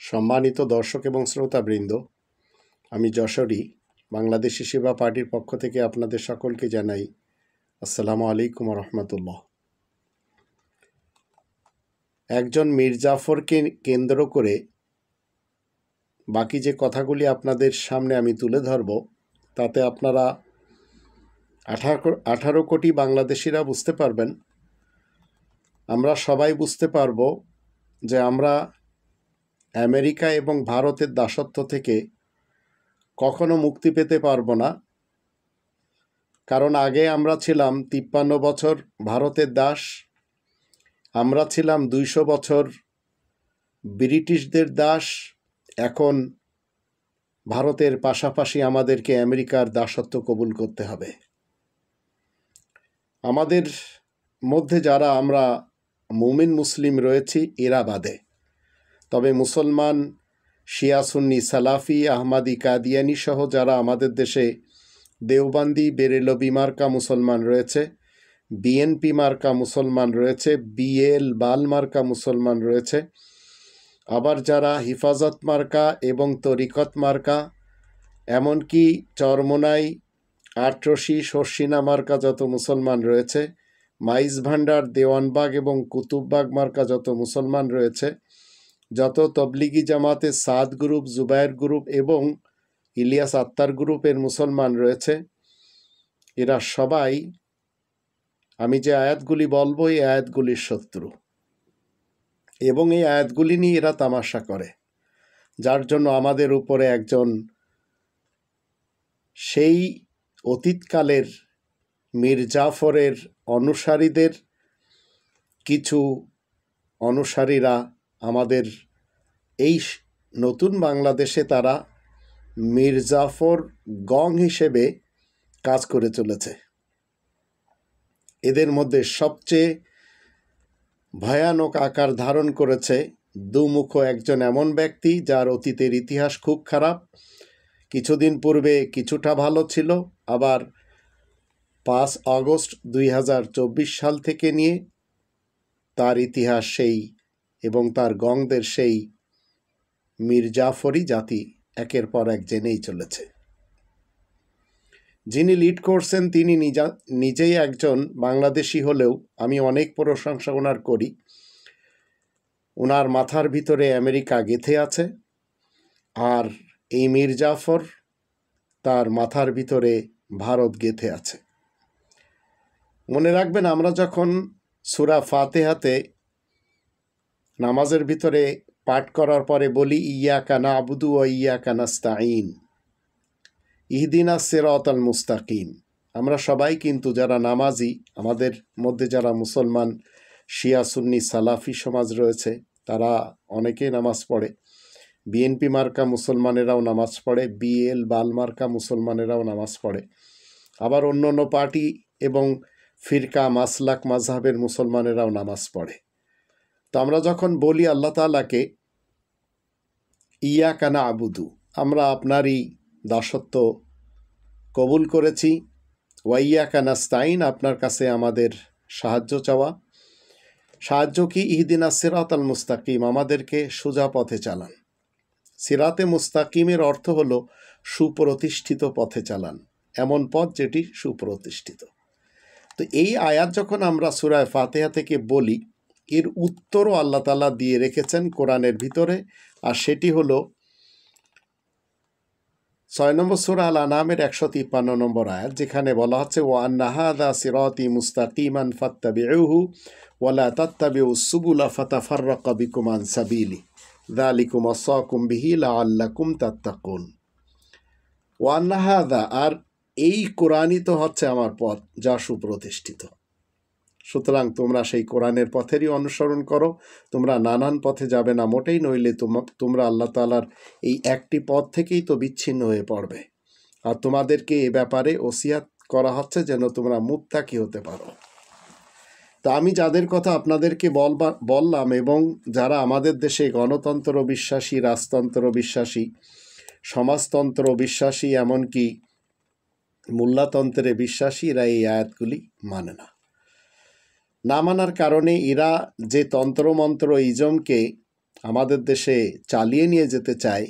সম্মানিত দর্শক এবং শ্রোতাবৃন্দ, আমি যশোরী বাংলাদেশি সেবা পার্টির পক্ষ থেকে আপনাদের সকলকে জানাই আসসালামু আলাইকুম রহমতুল্লাহ। একজন মীর জাফরকে কেন্দ্র করে বাকি যে কথাগুলি আপনাদের সামনে আমি তুলে ধরব, তাতে আপনারা 18 কোটি বাংলাদেশিরা বুঝতে পারবেন, আমরা সবাই বুঝতে পারব যে আমরা আমেরিকা এবং ভারতের দাসত্ব থেকে কখনো মুক্তি পেতে পারবো না। কারণ আগে আমরা ছিলাম 53 বছর ভারতের দাস, আমরা ছিলাম 200 বছর ব্রিটিশদের দাস। এখন ভারতের পাশাপাশি আমাদেরকে আমেরিকার দাসত্ব কবুল করতে হবে। আমাদের মধ্যে যারা আমরা মুমিন মুসলিম রয়েছি এরা বাদে, তবে মুসলমান শিয়া সুন্নি সালাফি আহমাদি কাদিয়ানি সহ যারা আমাদের দেশে দেওবন্দি বেরেলবি মার্কা মুসলমান রয়েছে, বিএনপি মার্কা মুসলমান রয়েছে, বিএল বাল মার্কা মুসলমান রয়েছে, আবার যারা হিফাজত মার্কা এবং তরিকত মার্কা, এমনকি চরমোনাই আটরশি শর্ষিনা মার্কা যত মুসলমান রয়েছে, মাইজ ভান্ডার দেওয়ানবাগ এবং কুতুববাগ মার্কা যত মুসলমান রয়েছে, যত তবলিগি জামাতে সাদ গ্রুপ, জুবায়ের গ্রুপ এবং ইলিয়াস আত্তার গ্রুপের মুসলমান রয়েছে, এরা সবাই আমি যে আয়াতগুলি বলবো এই আয়াতগুলির শত্রু, এবং এই আয়াতগুলি নিয়ে এরা তামাশা করে, যার জন্য আমাদের উপরে একজন সেই অতীতকালের মীর জাফরের অনুসারীদের কিছু অনুসারীরা আমাদের এই নতুন বাংলাদেশে তারা মীর জাফর গং হিসেবে কাজ করে চলেছে। এদের মধ্যে সবচেয়ে ভয়ানক আকার ধারণ করেছে দুমুখ একজন এমন ব্যক্তি যার অতীতের ইতিহাস খুব খারাপ। কিছুদিন পূর্বে কিছুটা ভালো ছিল, আবার 5 আগস্ট 2024 সাল থেকে নিয়ে তার ইতিহাস সেই এবং তার গংদের সেই মীর জাফরি জাতি একের পর এক জেনেই চলেছে। যিনি লিড করছেন তিনি নিজেই একজন বাংলাদেশি হলেও আমি অনেক প্রশংসা ওনার করি। ওনার মাথার ভিতরে আমেরিকা গেঁথে আছে, আর এই মীর জাফর তার মাথার ভিতরে ভারত গেঁথে আছে। মনে রাখবেন, আমরা যখন সূরা ফাতিহাতে নামাজের ভিতরে পাঠ করার পরে বলি ইয়াকা না'বুদু ওয়া ইয়াকা নাস্তাঈন ইহদিনাস সিরাতাল মুস্তাকিম, আমরা সবাই কিন্তু যারা নামাজি, আমাদের মধ্যে যারা মুসলমান শিয়া সুন্নি সালাফি সমাজ রয়েছে তারা অনেকেই নামাজ পড়ে, বিএনপি মার্কা মুসলমানেরাও নামাজ পড়ে, বিএল বাল মার্কা মুসলমানেরাও নামাজ পড়ে, আবার অন্য অন্য পার্টি এবং ফিরকা মাসলাক মাযহাবের মুসলমানেরাও নামাজ পড়ে। তো আমরা যখন বলি আল্লাহ তাআলাকে ইয়াকা না'বুদু, আমরা আপনারই দাসত্ব কবুল করেছি, ওয়া ইয়াকা নাস্তাঈন, আপনার কাছে আমাদের সাহায্য চাওয়া। সাহায্য কি? ইহদিনাস সিরাতাল মুস্তাকিম, আমাদেরকে সোজা পথে চালান। সিরাতে মুস্তাকিমের অর্থ হলো সুপ্রতিষ্ঠিত পথে চালান, এমন পথ যেটি সুপ্রতিষ্ঠিত। তো এই আয়াত যখন আমরা সূরা ফাতিহা থেকে বলি, এর উত্তরও আল্লাহ তাআলা দিয়ে রেখেছেন কোরআনের ভিতরে, আর সেটি হলো 6 নম্বর সূরা আল আনআমের 153 নম্বর আয়াত, যেখানে বলা হচ্ছে ওয়া আন্না হাযা সিরাতি মুস্তাকিমান ফাত্তাবিউহু ওয়া লা তাত্তাবিউস সুবুলা ফাতাফাররাকা বিকুম আন সাবিলি যালিকুম ওয়াসাকুম বিহি লাআল্লাকুম তাত্তাকুন। ওয়া আন্না হাযা, আর এই কোরআনই তো হচ্ছে আমার পথ যা সুপ্রতিষ্ঠিত। সুতরাং তোমরা সেই কোরআনের পথেরই অনুসরণ করো, তোমরা নানান পথে যাবে না মোটেই, নইলে তোমরা আল্লাহ তাআলার এই একটি পথ থেকেই তো বিচ্ছিন্ন হয়ে পড়বে। আর তোমাদেরকে এ ব্যাপারে ওসিয়াত করা হচ্ছে যেন তোমরা মুত্তাকি হতে পারো। তা আমি যাদের কথা আপনাদেরকে বললাম, এবং যারা আমাদের দেশে গণতন্ত্র বিশ্বাসী, রাজতন্ত্র বিশ্বাসী, সমাজতন্ত্র বিশ্বাসী, এমনকি মোল্লাতন্ত্রে বিশ্বাসী, এরা এই আয়াতগুলি মানে না। না মানার কারণে এরা যে তন্ত্রমন্ত্র ইজমকে আমাদের দেশে চালিয়ে নিয়ে যেতে চায়,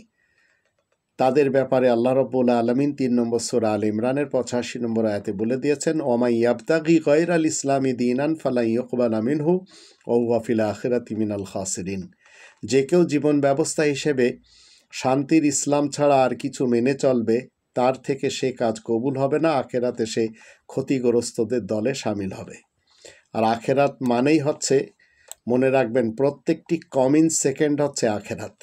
তাদের ব্যাপারে আল্লাহ রাব্বুল আলামিন 3 নম্বর সূরা আল ইমরানের 85 নম্বর আয়াতে বলে দিয়েছেন, ওয়ামাই ইয়াবতাগি গায়রাল ইসলামি দীনান ফালা ইউকবালা মিনহু ওয়া হুয়া ফিল আখিরাতি মিনাল খাসিরিন। যে কেউ জীবন ব্যবস্থা হিসেবে শান্তির ইসলাম ছাড়া আর কিছু মেনে চলবে, তার থেকে সে কাজ কবুল হবে না, আখেরাতে সে ক্ষতিগ্রস্তদের দলে সামিল হবে। আর আখেরাত মানেই হচ্ছে, মনে রাখবেন, প্রত্যেকটি কমিন সেকেন্ড হচ্ছে আখেরাত।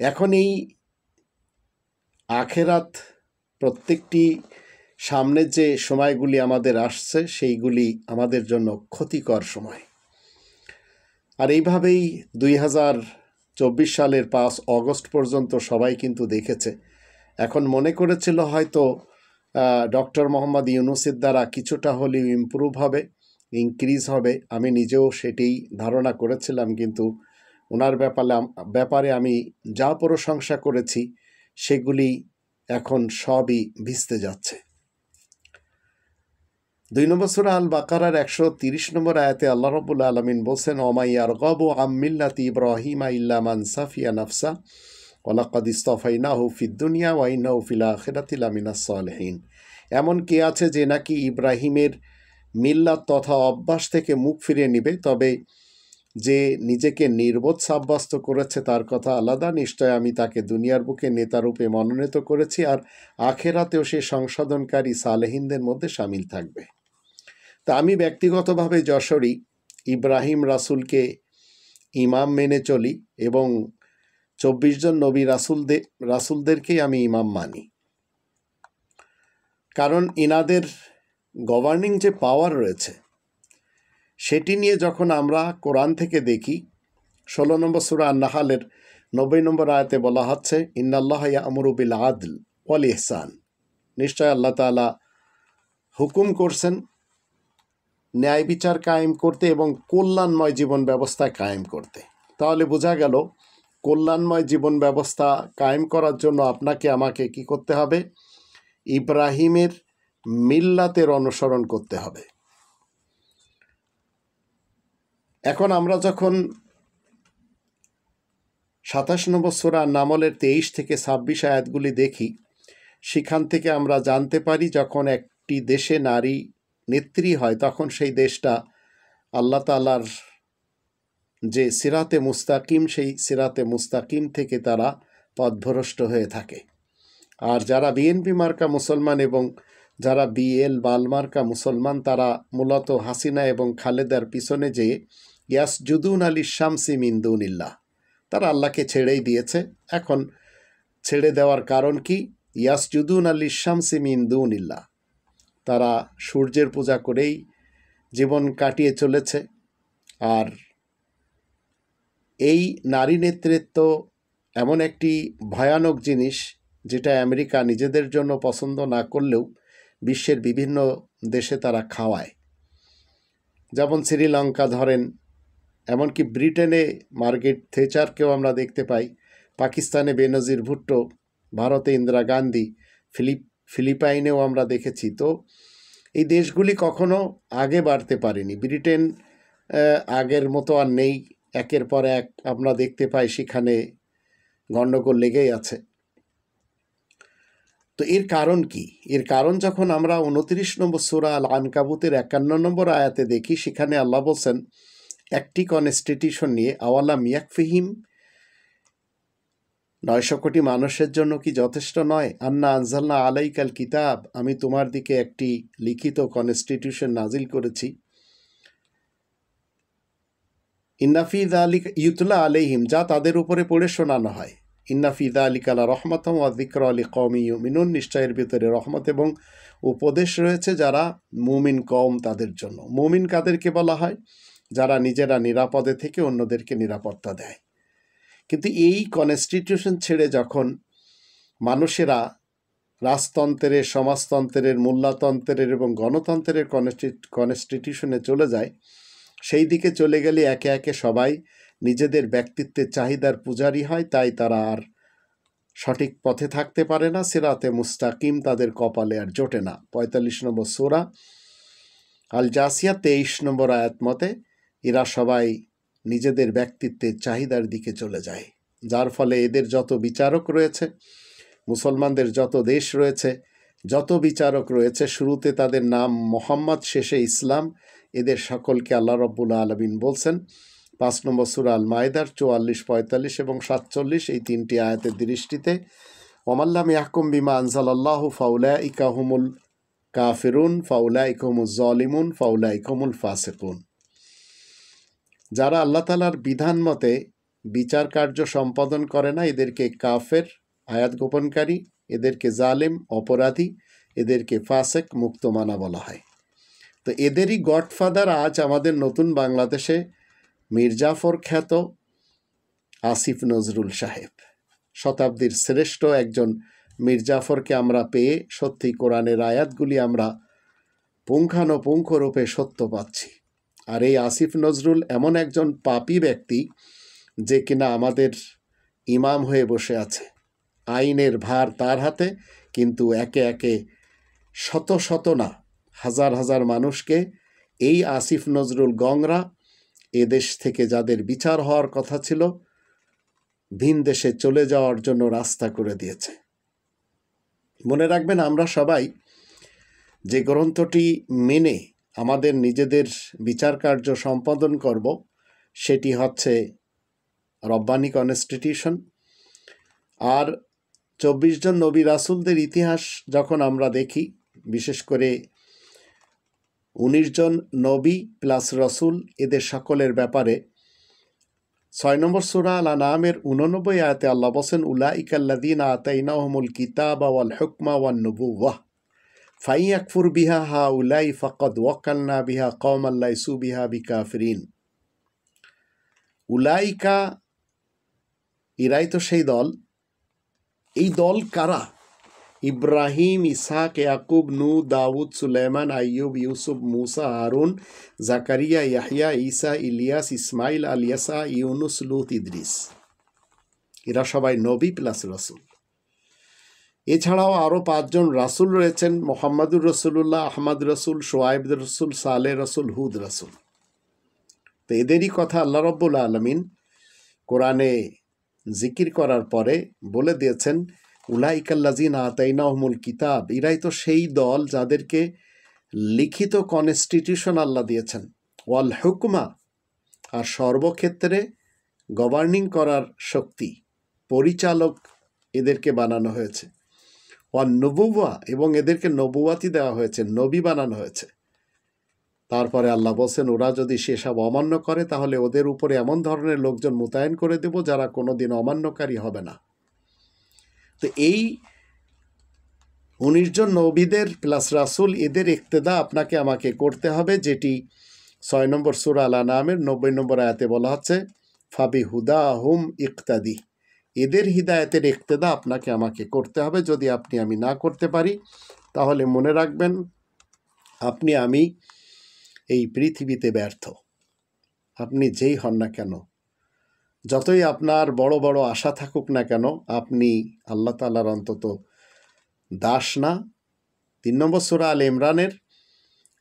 এখন এই আখেরাত, প্রত্যেকটি সামনের যে সময়গুলি আমাদের আসছে, সেইগুলি আমাদের জন্য ক্ষতিকর সময়। আর এইভাবেই 2024 সালের 5 অগস্ট পর্যন্ত সবাই কিন্তু দেখেছে। এখন মনে করেছিল হয়তো ডক্টর মোহাম্মদ ইউনূসের দ্বারা কিছুটা হলেও ইমপ্রুভ হবে, ইনক্রিজ হবে। আমি নিজেও সেটি ধারণা করেছিলাম, কিন্তু ওনার ব্যাপারে আমি যা প্রশংসা করেছি সেগুলি এখন সবই ভিজতে যাচ্ছে। 2 নম্বর সূরা আল বাকারার 130 নম্বর আয়াতে আল্লাহ রাব্বুল আলামিন বলছেন, ওমা ইয়ারগাবু আম মিল্লাতি ইব্রাহিমা ইল্লা মান সাফিয়া নাফসা ওয়া লাকাদ ইসতাফাইনাহু ফিদ দুনিয়া ওয়া ইন্নাহু ফিল আখিরাতি লামিনাস সালিহিন। এমন কে আছে যে নাকি ইব্রাহিমের মিল্লাত তথা অভ্যাস থেকে মুখ ফিরিয়ে নিবে? তবে যে নিজেকে নির্বোধ সাব্যস্ত করেছে তার কথা আলাদা। নিশ্চয় আমি তাকে দুনিয়ার বুকে নেতারূপে মনোনীত করেছি, আর আখেরাতেও সে সংশোধনকারী সালেহিনদের মধ্যে সামিল থাকবে। তা আমি ব্যক্তিগতভাবে যশোরী ইব্রাহিম রাসূলকে ইমাম মেনে চলি এবং 24 জন নবী রাসূলদেরকেই আমি ইমাম মানি। কারণ ইনাদের গভর্নিং যে পাওয়ার রয়েছে সেটি নিয়ে যখন আমরা কোরআন থেকে দেখি, 16 নম্বর সূরা আন-নাহলের 90 নম্বর আয়াতে বলা হচ্ছে, ইন্নাল্লাহা ইয়া'মুরু বিল আদল ওয়াল ইহসান। নিশ্চয় আল্লাহ তাআলা হুকুম করছেন ন্যায় বিচার কায়েম করতে এবং কল্যাণময় জীবন ব্যবস্থা কায়েম করতে। তাহলে বোঝা গেল, কল্যাণময় জীবন ব্যবস্থা কায়েম করার জন্য আপনাকে আমাকে কি করতে হবে? ইব্রাহিমের মিল্লাতের অনুসরণ করতে হবে। এখন আমরা যখন 27 নম্বর সূরা নামলের 23 থেকে 26 আয়াতগুলি দেখি, সেখান থেকে আমরা জানতে পারি, যখন একটি দেশে নারী নেত্রী হয় তখন সেই দেশটা আল্লাহ তাআলার যে সিরাতে মুস্তাকিম, সেই সিরাতে মুস্তাকিম থেকে তারা পথভ্রষ্ট হয়ে থাকে। আর যারা বিএনপি মার্কা মুসলমান এবং যারা বিএল বাল মার্কা মুসলমান, তারা মূলত হাসিনা এবং খালেদার পিছনে যেয়ে ইয়াসজুদুনা লিশ-শামসি মিন দুনিল্লাহ, তারা আল্লাহকে ছেড়েই দিয়েছে। এখন ছেড়ে দেওয়ার কারণ কি? ইয়াসজুদুনা লিশ-শামসি মিন দুনিল্লাহ, তারা সূর্যের পূজা করেই জীবন কাটিয়ে চলেছে। আর এই নারী নেতৃত্ব এমন একটি ভয়ানক জিনিস, যেটা আমেরিকা নিজেদের জন্য পছন্দ না করলেও বিশ্বের বিভিন্ন দেশে তারা খাওয়ায়। যেমন শ্রীলঙ্কা ধরেন, এমনকি ব্রিটেনে মার্গারেট থেচারকেও আমরা দেখতে পাই, পাকিস্তানে বেনজির ভুট্টো, ভারতে ইন্দিরা গান্ধী, ফিলিপাইনেও আমরা দেখেছি। তো এই দেশগুলি কখনো আগে বাড়তে পারেনি। ব্রিটেন আগের মতো আর নেই, একের পর এক আমরা দেখতে পাই সেখানে গণ্ডগোল লেগেই আছে। তো এর কারণ কি? এর কারণ যখন আমরা 29 নম্বর সূরা আল আনকাবুতের 51 নম্বর আয়াতে দেখি, সেখানে আল্লাহ বলছেন একটি কনস্টিটিউশন নিয়ে, আওয়ালাম ইয়াকফিহিম, 900 কোটি মানুষের জন্য কি যথেষ্ট নয়? আন্না আনজালনা আলাইকাল কিতাব, আমি তোমার দিকে একটি লিখিত কনস্টিটিউশন নাজিল করেছি। ইন্নাফি যালিকা ইউতলা আলাইহিম, যা তাদের উপরে পড়ে শোনানো হয়। ইন্নাফি যালিকা লা রাহমাতাও ওয়া যিকরা লিকাওমিন ইউমিনুন, নিশ্চয়ের ভিতরে রহমত এবং উপদেশ রয়েছে যারা মুমিন কওম তাদের জন্য। মুমিন কাদেরকে বলা হয়? যারা নিজেরা নিরাপদে থেকে অন্যদেরকে নিরাপত্তা দেয়। কিন্তু এই কনস্টিটিউশন ছেড়ে যখন মানুষেরা রাজতন্ত্রের, সমাজতন্ত্রের, মোল্লাতন্ত্রের এবং গণতন্ত্রের কনস্টিটিউশনে চলে যায়, সেই দিকে চলে গেলে একে একে সবাই নিজেদের ব্যক্তিত্বের চাহিদার পূজারী হয়। তাই তারা আর সঠিক পথে থাকতে পারে না, সিরাতে মুস্তাকিম তাদের কপালে আর জোটে না। 45 নম্বর সূরা আল জাসিয়া 23 নম্বর আয়াত মতে এরা সবাই নিজেদের ব্যক্তিত্বের চাহিদার দিকে চলে যায়, যার ফলে এদের যত বিচারক রয়েছে, মুসলমানদের যত দেশ রয়েছে, যত বিচারক রয়েছে, শুরুতে তাদের নাম মোহাম্মদ, শেষে ইসলাম। এদের সকলকে আল্লাহ রব্বুল আলামিন বলছেন 5 নম্বর সূরা আল মাইদার 44, 45 এবং 47 এই 3টি আয়াতের দৃষ্টিতে, ওমাল্লাম ইয়াহকুম বিমা আনজালাল্লাহু ফাউলাইকা হুমুল কাফিরুন ফাউলাইকা হুমুজ জালিমুন ফাউলাইকা হুমুল ফাসিকুন। যারা আল্লাহ তাআলার বিধান মতে বিচার কার্য সম্পাদন করে না, এদেরকে কাফের, আয়াত গোপনকারী, এদেরকে জালিম, অপরাধী, এদেরকে ফাসেক, মুক্তমানা বলা হয়। তো এদেরই গডফাদার আজ আমাদের নতুন বাংলাদেশে মির্জাফর খ্যাত আসিফ নজরুল সাহেব। শতাব্দীর শ্রেষ্ঠ একজন মির্জাফরকে আমরা পেয়ে সত্যি কোরআনের আয়াতগুলি আমরা পুঙ্খানুপুঙ্খরূপে সত্য পাচ্ছি। আর এই আসিফ নজরুল এমন একজন পাপী ব্যক্তি যে কিনা আমাদের ইমাম হয়ে বসে আছে, আইনের ভার তার হাতে, কিন্তু একে একে শত শত না হাজার হাজার মানুষকে এই আসিফ নজরুল গংরা এদেশ থেকে যাদের বিচার হওয়ার কথা ছিল ভিন দেশে চলে যাওয়ার জন্য রাস্তা করে দিয়েছে। মনে রাখবেন, আমরা সবাই যে গ্রন্থটি মেনে আমাদের নিজেদের বিচার কার্য সম্পাদন করব সেটি হচ্ছে রব্বানি কনস্টিটিউশন। আর 24 জন নবী রাসূলদের ইতিহাস যখন আমরা দেখি, বিশেষ করে 19 জন নবী প্লাস রসুল, এদের সকলের ব্যাপারে 6 নম্বর সূরা আল আনআমের 89 আয়াতে আল্লাহ বলেন, উলাইকাল্লাযীনা আতাইনাহুমুল কিতাবা ওয়াল হুকমা ওয়ান নুবুওয়াহ ফাইয়াকফুর বিহা হাউলাই ফাকাদ ওয়াক্কালনা বিহা কওমান লাইসু বিহা বিকাফিরিন। উলাইকা, এরাই তো সেই দল। এই দল কারা? ইব্রাহিম, ইসহাক, ইয়াকুব, নূহ, দাউদ, সুলাইমান, আইয়ুব, ইউসুফ, মুসা, হারুন, জাকারিয়া, ইয়াহইয়া, ঈসা, ইলিয়াস, ইসমাইল, আলিয়াসা, ইউনুস, লূত, ইদ্রিস। এরা সবাই নবী প্লাস রসুল। এছাড়াও আরও 5 জন রাসূল রয়েছেন, মুহাম্মাদুর রসুলুল্লাহ, আহমদ রসুল, শোয়াইব রসুল, সালেহ রসুল, হুদ রসুল। তো এদেরই কথা আল্লাহ রব্বুল আলামিন কোরআনে জিকির করার পরে বলে দিয়েছেন, উলাইকাল্লাযীনা আতাইনাহুমুল কিতাব, এরাই তো সেই দল যাদেরকে লিখিত কনস্টিটিউশন আল্লাহ দিয়েছেন, ওয়াল হুকমা, আর সর্বক্ষেত্রে গভর্নিং করার শক্তি, পরিচালক এদেরকে বানানো হয়েছে, ওয়ান নবুওয়া, এবং এদেরকে নবুয়াতি দেওয়া হয়েছে, নবী বানানো হয়েছে। তারপরে আল্লাহ বলছেন, ওরা যদি সেসব অমান্য করে তাহলে ওদের উপরে এমন ধরনের লোকজন মোতায়েন করে দেব যারা কোনোদিন অমান্যকারী হবে না। তো এই 19 জন নবীদের প্লাস রাসূল, এদের ইক্তেদা আপনাকে আমাকে করতে হবে, যেটি 6 নম্বর সূরা আল আনআমের 90 নম্বর আয়াতে বলা হচ্ছে, ফাবি হুদাহুম ইক্তাদি। এদের হিদায়াতের ইক্তেদা আপনাকে আমাকে করতে হবে। যদি আমি না করতে পারি তাহলে মনে রাখবেন, আমি এই পৃথিবীতে ব্যর্থ। আপনি যেই হন না কেন, যতই আপনার বড় বড় আশা থাকুক না কেন, আপনি আল্লাহ তাআলার অন্তত দাস না। 3 নম্বর সূরা আল ইমরানের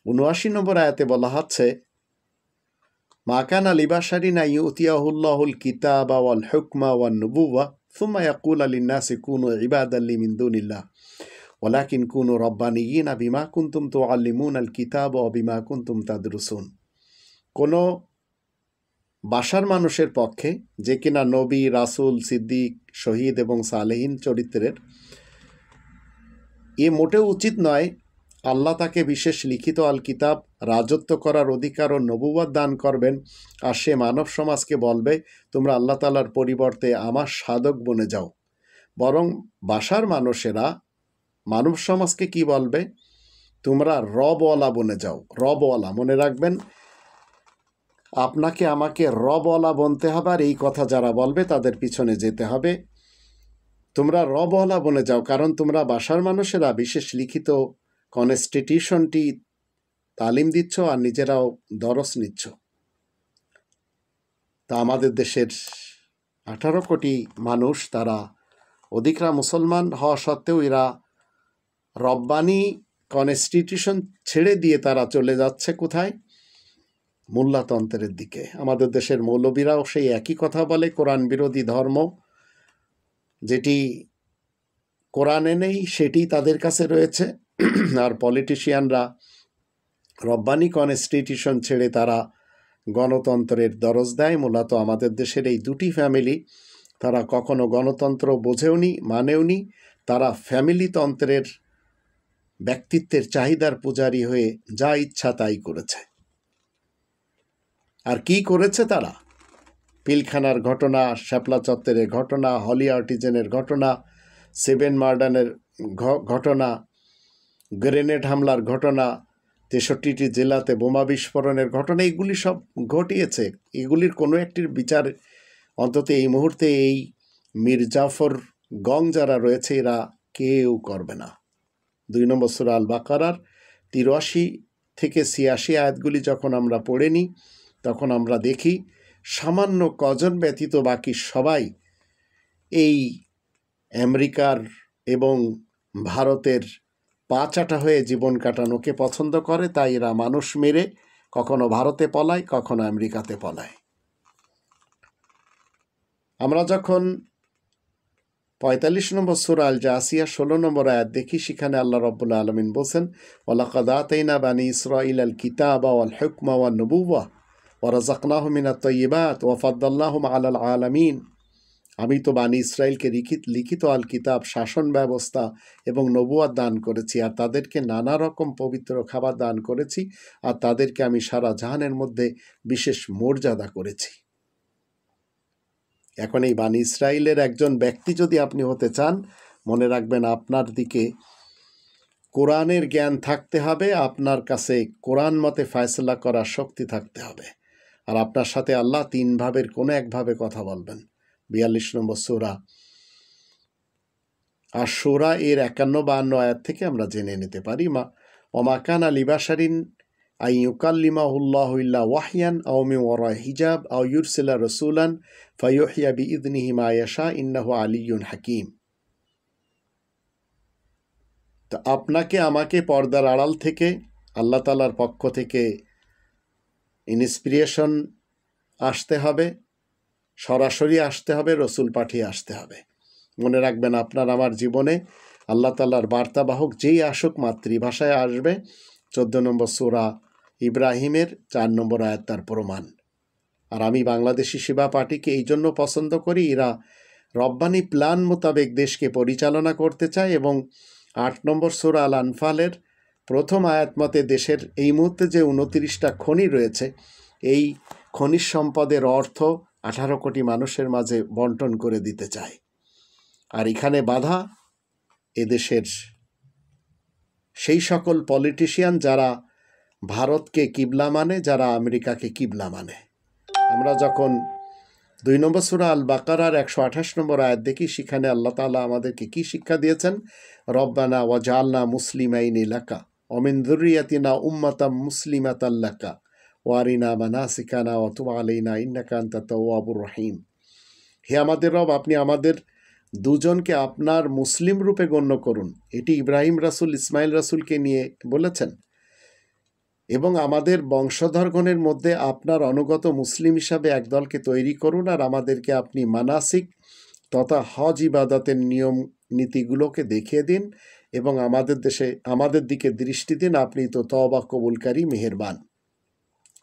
79 নম্বর আয়াতে বলা হচ্ছে, মা কানা লিবাশারিন আন ইউতিয়াহুল্লাহুল কিতাবা ওয়াল হুকমা ওয়ান নুবুওয়া সুম্মা ইয়াকুলু লিন-নাসি কুনু ইবাদান লি মিন দুনিল্লাহ ওয়ালাকিন কুনু রাব্বানিয়িনা বিমা কুনতুম তুআল্লিমুনাল কিতাবা ওয়া বিমা কুনতুম তাদরুসুন। কোনো বাশার মানুষের পক্ষে, যে কিনা নবী, রাসূল, সিদ্দিক, শহীদ এবং সালেহীন চরিত্রের, এ মোটেও উচিত নয় আল্লাহ তাকে বিশেষ লিখিত আল কিতাব, রাজত্ব করার অধিকার ও নবুওয়াত দান করবেন, আর সে মানব সমাজকে বলবে তোমরা আল্লাহ তাআলার পরিবর্তে আমার সাধক বনে যাও। বরং বাশার মানুষেরা মানব সমাজকে কি বলবে? তোমরা রবওয়ালা বনে যাও। রবওয়ালা, মনে রাখবেন, আপনাকে আমাকে রবওয়ালা বনতে হবে, আর এই কথা যারা বলবে তাদের পিছনে যেতে হবে। তোমরা রবওয়ালা বনে যাও, কারণ তোমরা বাশার মানুষেরা বিশেষ লিখিত কনস্টিটিউশনটি তালিম দিচ্ছ আর নিজেরাও দরস নিচ্ছ। তা আমাদের দেশের 18 কোটি মানুষ, তারা অধিকরা মুসলমান হওয়া সত্ত্বেও এরা রব্বানি কনস্টিটিউশন ছেড়ে দিয়ে তারা চলে যাচ্ছে কোথায়? মোল্লাতন্ত্রের দিকে। আমাদের দেশের মৌলবীরাও সেই একই কথা বলে, কোরআন বিরোধী ধর্ম, যেটি কোরআনে নেই সেটি তাদের কাছে রয়েছে। আর পলিটিশিয়ানরা রব্বানি কনস্টিটিউশন ছেড়ে তারা গণতন্ত্রের দরজ দেয়। মূলত আমাদের দেশের এই দুটি ফ্যামিলি, তারা কখনো গণতন্ত্র বোঝেওনি, মানেওনি। তারা ফ্যামিলিতন্ত্রের ব্যক্তিত্বের চাহিদার পূজারী হয়ে যা ইচ্ছা তাই করেছে। আর কি করেছে তারা? পিলখানার ঘটনা, শাপলা চত্বরের ঘটনা, হলি আর্টিজেনের ঘটনা, 7 মার্ডারের ঘটনা, গ্রেনেড হামলার ঘটনা, 63টি জেলাতে বোমা বিস্ফোরণের ঘটনা, এগুলি সব ঘটিয়েছে। এগুলির কোনো একটির বিচার অন্তত এই মুহূর্তে এই মীর জাফর গং যারা রয়েছে এরা কেউ করবে না। 2 নম্বর সূরা আল বাকারার 83 থেকে 86 আয়াতগুলি যখন আমরা পড়ে নিই, তখন আমরা দেখি সামান্য কজন ব্যতীত বাকি সবাই এই আমেরিকার এবং ভারতের পাচাটা হয়ে জীবন কাটানোকে পছন্দ করে। তাই এরা মানুষ মেরে কখনো ভারতে পলায়, কখনো আমেরিকাতে পলায়। আমরা যখন 45 নম্বর সূরা আল জাসিয়া 16 নম্বর আয়াত দেখি, সেখানে আল্লাহ রাব্বুল আলামিন বলেন, ওয়ালাকাদ আতাইনা বানি ইসরাঈল আল কিতাবা ওয়াল হুকমা ওয়ান নবুওয়া ওয়া রাযাকনাহুম মিনাত তাইয়্যিবাত ওয়া ফাদ্দালনাহুম আলাল আলামিন। আমি তো বানি ইসরায়েলকে লিখিত আল কিতাব, শাসন ব্যবস্থা এবং নবুয়াত দান করেছি, আর তাদেরকে নানা রকম পবিত্র খাবার দান করেছি, আর তাদেরকে আমি সারা জাহানের মধ্যে বিশেষ মর্যাদা করেছি। এখন এই বানি ইসরায়েলের একজন ব্যক্তি যদি আপনি হতে চান, মনে রাখবেন আপনার দিকে কোরআনের জ্ঞান থাকতে হবে, আপনার কাছে কোরআন মতে ফয়সালা করার শক্তি থাকতে হবে, আর আপনার সাথে আল্লাহ 3 ভাবের কোনো এক ভাবে কথা বলবেন। 42 নম্বর সূরা আর সূরা এর 51-52 আয়াত থেকে আমরা জেনে নিতে পারি, ওমা কানা লিবাশারিন আই ইউকাল্লিমাহুল্লাহু ইল্লা ওয়াহয়ান আও মিন ওয়ারাই হিজাব আও ইউরসিলা রাসূলান ফায়ুহইয়া বিইذনিহি মা ইয়াশা ইন্নাহু আলিয়্যুন হাকীম। তো আপনাকে আমাকে পর্দার আড়াল থেকে আল্লাহ তাআলার পক্ষ থেকে ইন্সপিরেশন আসতে হবে, সরাসরি আসতে হবে, রসুল পাঠিয়ে আসতে হবে। মনে রাখবেন আপনার আমার জীবনে আল্লাহ তাআলার বার্তাবাহক যেই আসুক মাতৃভাষায় আসবে। 14 নম্বর সূরা ইব্রাহিমের 4 নম্বর আয়াত তার প্রমাণ। আর আমি বাংলাদেশি সেবা পার্টিকে এই জন্য পছন্দ করি, এরা রব্বানি প্ল্যান মোতাবেক দেশকে পরিচালনা করতে চায় এবং 8 নম্বর সূরা আল আনফালের প্রথম আয়াত মতে দেশের এই মুহূর্তে যে 29টা খনি রয়েছে, এই খনিজ সম্পদের অর্থ 18 কোটি মানুষের মাঝে বন্টন করে দিতে চায়। আর এখানে বাধা এদেশের সেই সকল পলিটিশিয়ান যারা ভারতকে কিবলা মানে, যারা আমেরিকাকে কিবলা মানে। আমরা যখন 2 নম্বর সূরা আল বাকারার 128 নম্বর আয়াত দেখি, সেখানে আল্লাহ তাআলা আমাদেরকে কি শিক্ষা দিয়েছেন, রব্বানা ওয়াজআলনা মুসলিমাইনি লাকা ওয়া মিন যুররিয়াতিনা উম্মাতাম মুসলিমাতাল লাকা ওয়া আরিনা মানাসিকানা ওয়া তুব আলাইনা ইন্নাকা আনতাত তাওয়াবুর রহিম। হে আমাদের রব, আপনি আমাদের দুজনকে আপনার মুসলিম রূপে গণ্য করুন। এটি ইব্রাহিম রাসূল ইসমাইল রাসূলকে নিয়ে বলেছেন, এবং আমাদের বংশধরগণের মধ্যে আপনার অনুগত মুসলিম হিসাবে একদলকে তৈরি করুন, আর আমাদেরকে আপনি মানাসিক তথা হজ ইবাদতের নিয়ম নীতিগুলোকে দেখিয়ে দিন, এবং আমাদের দিকে দৃষ্টি দিন, আপনি তো তওবা কবুলকারী মেহেরবান।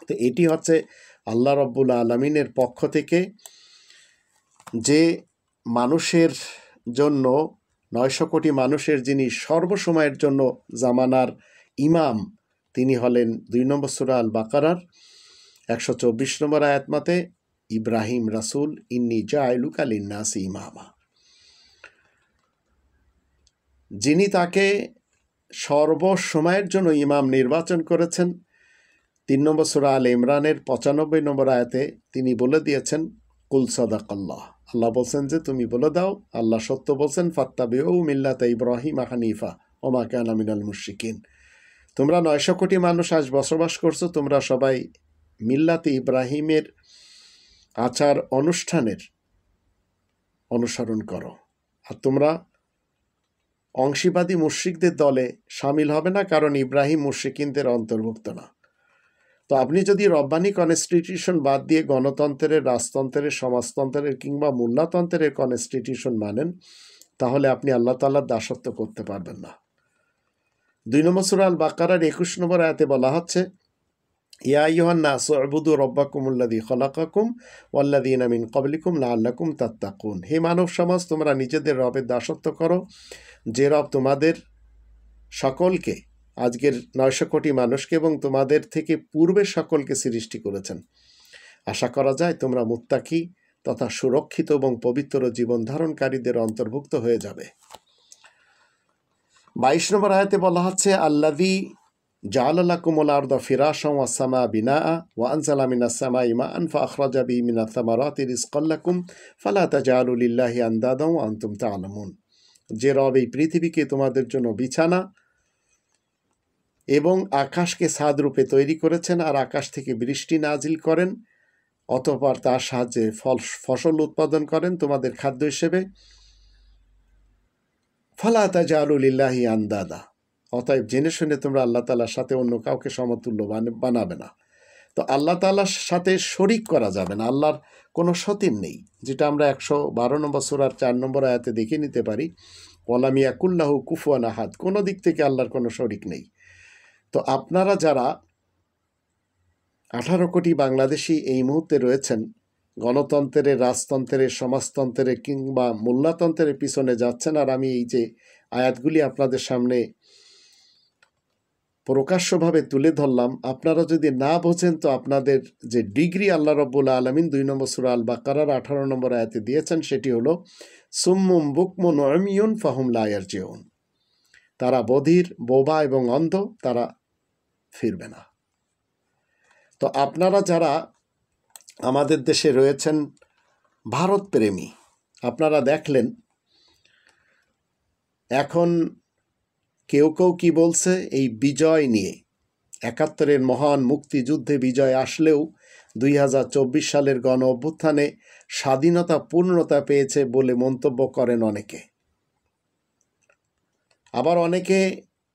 তো এটি হচ্ছে আল্লাহ রাব্বুল আলামিনের পক্ষ থেকে যে মানুষের জন্য 900 কোটি মানুষের যিনি সর্বসময়ের জন্য জামানার ইমাম, তিনি হলেন 2 নম্বর সূরা আল বাকারার 124 নম্বর আয়াত মতে ইব্রাহিম রাসূল, ইন্নী জাইলুকা লিন্নাসি ইমামা। যিনি তাকে সর্বসময়ের জন্য ইমাম নির্বাচন করেছেন। 3 নম্বর সূরা আল ইমরানের 95 নম্বর আয়াতে তিনি বলে দিয়েছেন, কুল সাদাকাল্লাহ, আল্লাহ বলছেন যে তুমি বলে দাও আল্লাহ সত্য বলছেন, ফাত্তাবিউ মিল্লাতা ইব্রাহিম হানিফা ওয়া মা কানা মিনাল মুশরিকিন। তোমরা 900 কোটি মানুষ আজ বসবাস করছো, তোমরা সবাই মিল্লাতে ইব্রাহিমের আচার অনুষ্ঠানের অনুসরণ করো, আর তোমরা অংশীবাদী মুশরিকদের দলে সামিল হবে না, কারণ ইব্রাহিম মুশরিকিনদের অন্তর্ভুক্ত না। তো আপনি যদি রব্বানি কনস্টিটিউশন বাদ দিয়ে গণতন্ত্রের, রাজতন্ত্রের, সমাজতন্ত্রের কিংবা মোল্লাতন্ত্রের কনস্টিটিউশন মানেন, তাহলে আপনি আল্লাহ তাআলার দাসত্ব করতে পারবেন না। 2 নম্বর সূরা আল বাকারার 21 নম্বর আয়াতে বলা হচ্ছে, ইয়া আইয়ুহান নাস উবুদু রাব্বাকুমুল্লাযী খালাকাকুম ওয়াল্লাযীনা মিন ক্বাবলিকুম লাআল্লাকুম তাত্তাকুন। হে মানব সমাজ, তোমরা নিজেদের রবের দাসত্ব করো, যে রব তোমাদের সকলকে, আজকের 900 কোটি মানুষকে এবং তোমাদের থেকে পূর্বের সকলকে সৃষ্টি করেছেন। আশা করা যায় তোমরা মুত্তাকি তথা সুরক্ষিত এবং পবিত্র জীবন ধারণকারীদের অন্তর্ভুক্ত হয়ে যাবে। 22 নম্বর আয়াতে বলা হচ্ছে, আল্লাযী জাআলা লাকুমুল আরদা ফিরাশান ওয়াস সামা বিনাআ ওয়া আনজালা মিনাস সামাই মাআন ফাআখরাজা বিহি মিনাথ সামারাতি রিজকাল লাকুম ফালা তাজআলু লিল্লাহি আনদাদান ওয়া আনতুম তা'লামুন। যে রব এই পৃথিবীকে তোমাদের জন্য বিছানা এবং আকাশকে ছাদ রূপে তৈরি করেছেন, আর আকাশ থেকে বৃষ্টি নাজিল করেন, অতঃপর তার সাহায্যে ফসল উৎপাদন করেন তোমাদের খাদ্য হিসেবে। ফালা তাজআলু লিল্লাহি আনদাদা, অতএব জেনে শুনে তোমরা আল্লাহ তাআলার সাথে অন্য কাউকে সমতুল্য বানাবে না। তো আল্লাহ তাআলার সাথে শরিক করা যাবে না, আল্লাহর কোনো সতীন নেই, যেটা আমরা 112 নম্বর সূরার 4 নম্বর আয়াতে দেখে নিতে পারি, ওয়ালাম ইয়াকুল্লাহু কুফুয়ান আহাদ, কোনো দিক থেকে আল্লাহর কোনো শরিক নেই। তো আপনারা যারা 18 কোটি বাংলাদেশি এই মুহূর্তে রয়েছেন, গণতন্ত্রের, রাজতন্ত্রের, সমাজতন্ত্রের কিংবা মোল্লাতন্ত্রের পিছনে যাচ্ছেন, আর আমি এই যে আয়াতগুলি আপনাদের সামনে প্রকাশ্যভাবে তুলে ধরলাম, আপনারা যদি না বোঝেন তো আপনাদের যে ডিগ্রি আল্লাহ রাব্বুল আলামিন 2 নম্বর সূরা আল বাকারার 18 নম্বর আয়াতে দিয়েছেন, সেটি হলো সুম্মুম বুকমুন উমিয়ুন ফাহুম লা ইয়ারজিউন। তারা বধির, বোবা এবং অন্ধ, তারা ফিরবে না। তো আপনারা যারা আমাদের দেশে রয়েছেন ভারত প্রেমী, আপনারা দেখলেন এখন কেউ কেউ কি বলছে, এই বিজয় নিয়ে, 71-এর মহান মুক্তিযুদ্ধে বিজয় আসলেও 2024 সালের গণ অভ্যুত্থানে স্বাধীনতা পূর্ণতা পেয়েছে বলে মন্তব্য করেন অনেকে। আবার অনেকে